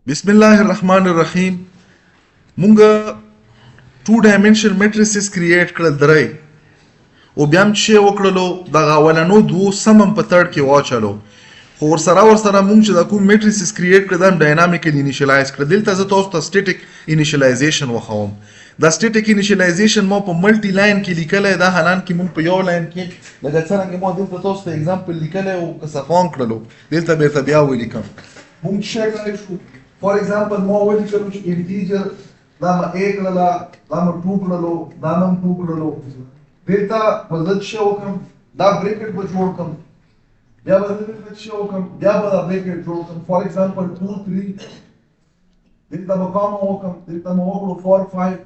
𝐵سم الله الرحمن الرحيم. مونږ 2 dimensional matrices create کړل درې او بیا هم چې وکړلو دغه اولنو دوو سمم په تړ کې واچلو خو ورسره مونږ چې د کوم matrices create کړل دا dynamically initialize کړل. دلته زه تاسو ته static initialization وښوم. دا static initialization مو په ملټي لاین کې لیکلی دا حالان کې مونږ په یو لاین کې لکه څرنګه مو دلته تاسو ته example لیکلی او کسفان کړلو دلته بیرته بیا ولیکم. مونږ چې کړی شو فور ایگزامپل مو ولیکلو چې انټیجر دا مو 1 کړله دا مو 2 کړلو دا مو 2 کړلو دلته به زه چې وکړم دا بریکټ به جوړ کړم بیا به زه دلته چې وکړم بیا به دا بریکټ جوړ کړم فور ایگزامپل 2 3 دلته به کاما وکړم دلته مو وکړو 4 5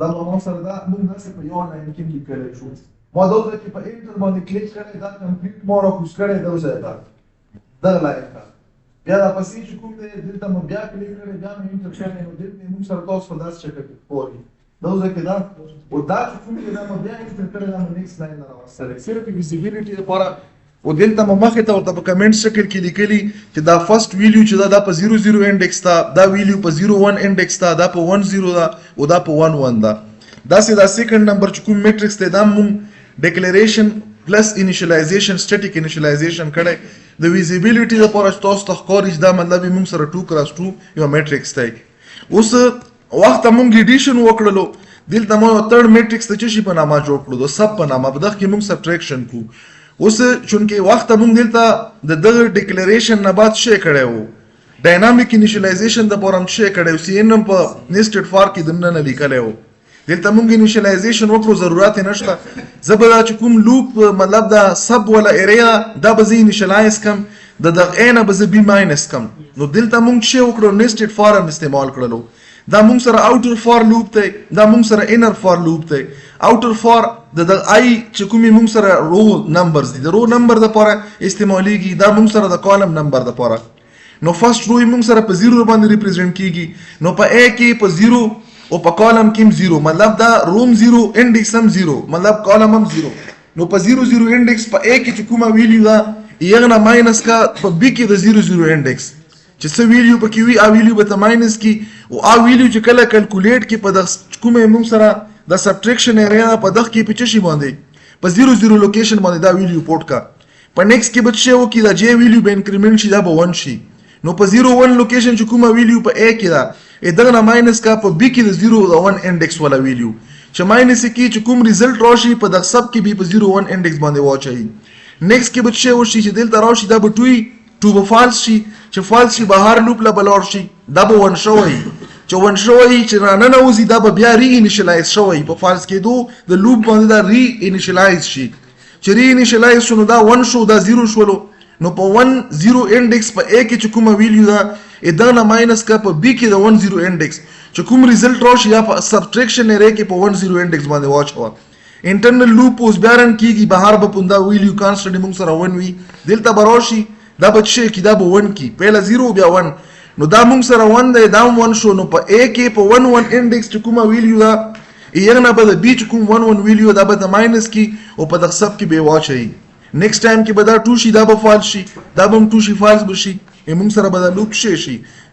دا نو سره دا موږ داسې په یو لاین کې لیکلی شو. ما دلته چې په انټر باندې کلیک کړی دا کمپلیټ مو راکوز کړی دا ځای ته دغه لاین ته بیا دا پسې چې کوم دی دلته مو بیا کلیک کړی بیا مې انټر کړی نو دلته موږ سره تاسو په داسې شکل کې پوري دا ځای کې دا او دا چې کوم دی دا مو بیا انټر کړی دا مو نیکسټ لاین راوستلی صرف ویزیبیلیټي لپاره او دلته مو مخې ته ورته په کمنټ شکل کې لیکلي چې دا فرست ویلیو چې دا په 00 انډیکس ته دا ویلیو په 01 انډیکس ته دا په 10 ده او دا په 11 ده. داسې دا سیکنډ نمبر چې کوم میټرکس دی دا مونږ ډیکلیریشن پلس انیشلایزیشن سټیټیک انیشلایزیشن کړی د ویزیبیلیټي لپاره چې تاسو ته ښکاري چې دا مطلب یې مونږ سره 2x2 یو میټرکس دی. اوس وخته مونږ ایډیشن وکړلو دلته مو تھرډ میټرکس ته څه شي په نامه جوړ کړو د سب په نامه په دغه کې مونږ سبټریکشن کوو. اوس چونکې وخته مونږ دلته د دغه ډیکلیریشن نه بعد څه کړی وو ډاینامیک انیشلایزیشن دپاره هم څه کړی وو سی ان هم په نیسټډ فار کې دننه لیکلی وو. دلته مونږ انیشلایزیشن وکړو ضرورت یې نشته. زه به دا چې کوم لوپ مطلب دا سب ولا ایریا دا به زه انیشلایز کم د دغه ا نه به زه بی ماینس کم. نو دلته مونږ څه وکړو نیسټډ فار هم استعمال کړلو. دا مونږ سره اوټر فار لوپ دی دا مونږ سره انر فار لوپ دی. اوټر فار د آی چې کومې مونږ سره رو نمبرز دي د رو نمبر دپاره استعمالیږي دا مونږ سره د کالم نمبر دپاره. نو فرست رو یې مونږ سره په 0 باندې ریپرزینټ کیږي نو په ا کې په 0 او په کالم کې هم 0 مطلب دا روم 0 انډیکس هم 0 مطلب کالم هم 0. نو په 0 0 انډیکس په ا کې چې کومه ویلیو ده یې نه ماینس کا په بی کې د 0 0 انډیکس چې څه ویلیو پکې وي ا ویلیو به ته ماینس کی او ا ویلیو چې کله کیلکولیټ کې په دغه کومه موږ سره د سبټریکشن ایریا په دغه کې په چشي باندې په 0 0 لوکیشن باندې دا ویلیو پورټ کا په نیکست کې به څه وکړي دا جے ویلیو به انکریمنٹ شي دا به 1 شي. نو په 0 1 لوکیشن چې کومه ویلیو په ا کې دا دغه نه ماینس کا په بی کې د 0 او 1 انډیکس ولا ویلیو چې ماینس کې چې کوم ریزلټ راشي په دغه سب کې به په 0 1 انډیکس باندې واچي. نیکست کې به څه وشي چې دلته راشي دا به 2 به فالس شي چې فالس شي بهر لوپ لا بلور شي دا به 1 شوی چې 1 شوی چې رانه نوځي دا به بیا ری انیشلایز شوی په فالس کېدو د لوپ باندې دا ری انیشلایز شي چې ری انیشلایز شو نو دا 1 شو دا 0 شولو. نو په 1 0 انډیکس په ا کې چې کومه ویلیو ده دا نه ماینس کا په بی کې د 1 0 انډیکس چې کوم ریزلټ راشي یا په سبټریکشن ایریا کې په 1 0 انډیکس باندې واچوه. انټرنل لوپ اوس بیا رن کیږي بهر به پوندا ویلیو کانسټنټ موږ سره 1 وي دلته به راشي دا به څه کې دا به 1 کې پهله 0 بیا 1 نو دا موږ سره 1 دی دا 1 شو نو په ا کې په 1 1 انډیکس چې کومه ویلیو ده یې نه به د بی چې کوم 1 1 ویلیو دا به د ماینس کې او په دغه سب کې به واچي. نیکسٹ ټایم کې به دا 2 شي دا به فالس شي دا به 2 شي فالس به شي موږ سره به دا لوپ شي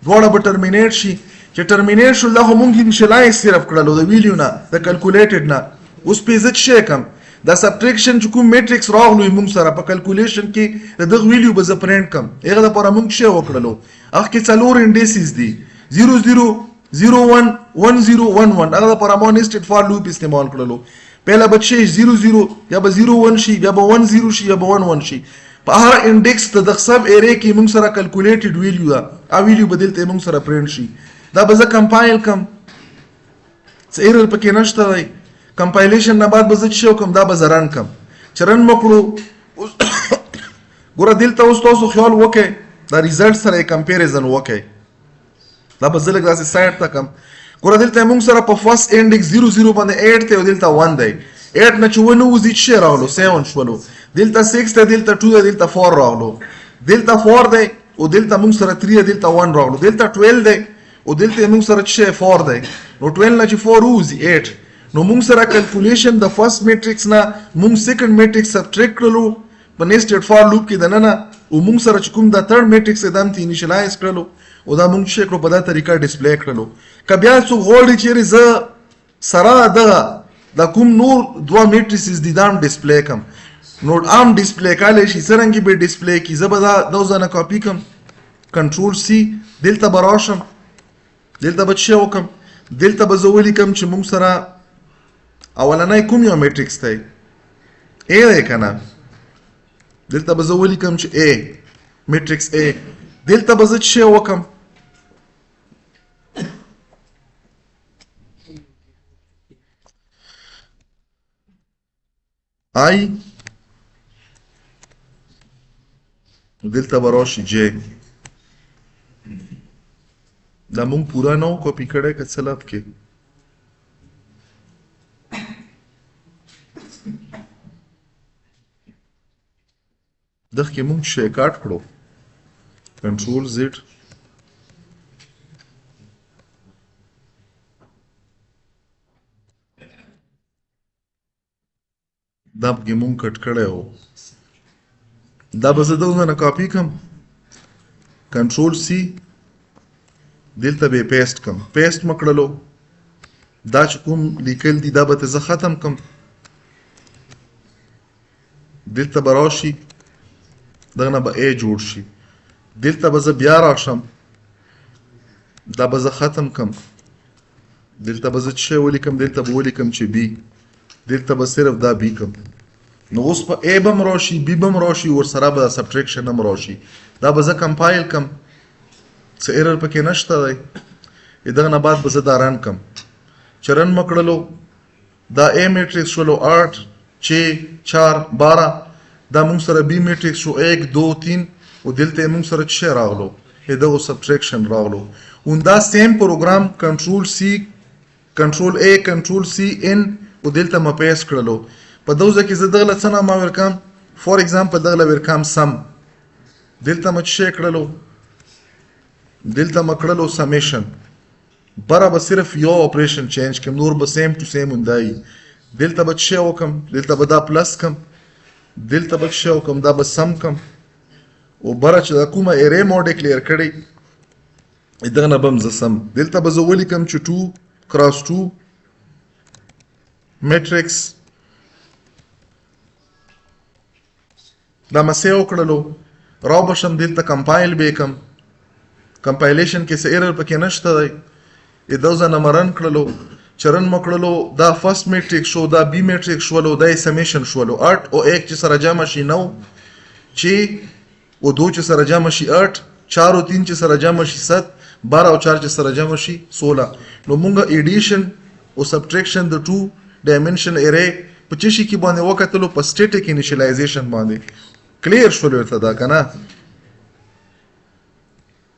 دواړه به ټرمینیټ شي چې ټرمینیټ شو دا خو موږ انیشلایز صرف کړلو د ویلیو نه د کیلکولیټډ نه. اوس په عزت شي کم دا سبټریکشن چې کوم میټرکس راغلو موږ سره په کیلکولیشن کې د دغه ویلیو به زه پرینټ کم هغه لپاره موږ شی وکړلو هغه کې څلور انډیسز دي 0 0 0 1 1 0 1 1 هغه لپاره مو نیسټډ فار لوپ استعمال کړلو. پهلا بچه 0 0 یا به 0 1 شي یا به 1 0 شي یا به 1 1 شي په هر انډیکس د دغه سب ایریا کې موږ سره کیلکولیټډ ویلیو ده ا ویلیو بدلته موږ سره پرینټ شي. دا به زه کمپایل کم څه ایرر پکې نشته دی کمپایلیشن نه بعد به زه څه وکم دا به زه رن کم چې رن مکړو ګوره دلته اوس تاسو خیال وکړئ دا ریزلټ سره کمپیریزن وکړئ دا به زه لږ داسې سایډ ته کم ګوره دلته موږ سره په فرست انډیکس 0 0 باندې 8 ته او دلته 1 دی 8 نه چې ونه وځي څه راغلو 7 شولو دلته 6 ته دلته 2 ده دلته 4 راغلو دلته 4 دی او دلته موږ سره 3 دلته 1 راغلو دلته 12 دی او دلته موږ سره څه 4 دی نو 12 نه چې 4 وځي 8 نو موږ سره کیلکولیشن د فرست میټرکس نه موږ سیکنډ میټرکس سبټریکټ کړلو په نیسټډ فار لوپ کې دننه او موږ سره چې کوم دا تھرډ میټرکس دی دا هم انیشلایز کړلو او دا موږ چې کړو په دا طریقه ډسپلی کړلو. که بیا څوک غواړي چیرې زه سره دغه دا کوم نور دوه میټریسز دي دا هم ډسپلی کړم نو عام ډسپلی کولی شي. څرنګه به ډسپلی کړي زه به دا دو ځانه کاپي کړم کنټرول سی دلته به راشم دلته به څه وکړم دلته به زه ولیکم چې موږ سره اولنی کوم یو میټرکس دی A دی که نه دلته به زه ولیکم چې A میټرکس A دلته به زه څه وکړم I دلته به راشي J دا مونږ پورا نه و کاپي کړی که څه لب کې دغه کې مونږ شی کاټ کړو کنټرول زیډ دا پکې مونږ کټ کړی و دا به زه دغه نه کاپي کړم کنټرول سی دلته به پیسټ کم پیسټ مکړلو دا چې کوم لیکل دي دا به زه ختم کم دلته به راشي دغه نه به A جوړ شي دلته به زه بیا راشم دا به زه ختم کم دلته به زه څه ولیکم دلته به ولیکم چې B دلته به صرف دا B کم نو اوس په A به هم راشي B به هم راشي ورسره به سبټریکشن هم راشي دا به زه کمپایل کم څه ایرر پکې نشته دی دغه نه بعد به زه دا رن کم چې رن مې کړلو دا A میټرکس شولو 8 6 4 12 دا موږ سره B میټرکس شو 1 2 3 او دلته موږ سره څه راغلو دغه سبټریکشن راغلو اون دا سیم پروګرام کنټرول C کنټرول A کنټرول C N او دلته مې پیسټ کړلو په دوزه کې زه دغه څه نامه ورکم فور ایگزامپل دغه ورکم سم دلته مې څه کړلو دلته مکړلو سمیشن بره به صرف یو اپریشن چینج کم نور به سیم ټو سیم وندای دلته به څه وکم دلته به دا پلس کم دلته به څه وکم دا به سم کم او بره چې دا کومه ایری مو ډیکلیئر کړی دغه نه بم ز سم دلته به زه ولیکم چې 2 کراس 2 میټرکس دا مسه وکړلو راو بشم دلته کمپایل بیکم کمپایلیشن کې څه ایرر پکې نشته دی دا ځنه مرن کړلو چرن مکړلو دا فرست میټرکس شو دا B میټرکس شولو دا سمیشن شولو 8 او 1 چې سره جمع شي 9 6 او 2 چې سره جمع شي 8 4 او 3 چې سره جمع شي 7 12 او 4 چې سره جمع شي 16 نو مونږه ایډیشن او سبټریکشن د 2 ډایمنشن ایری په چی شي کې باندې وکړلو په سټیټیک انیشلایزیشن باندې کلیر شول ورته دا کنه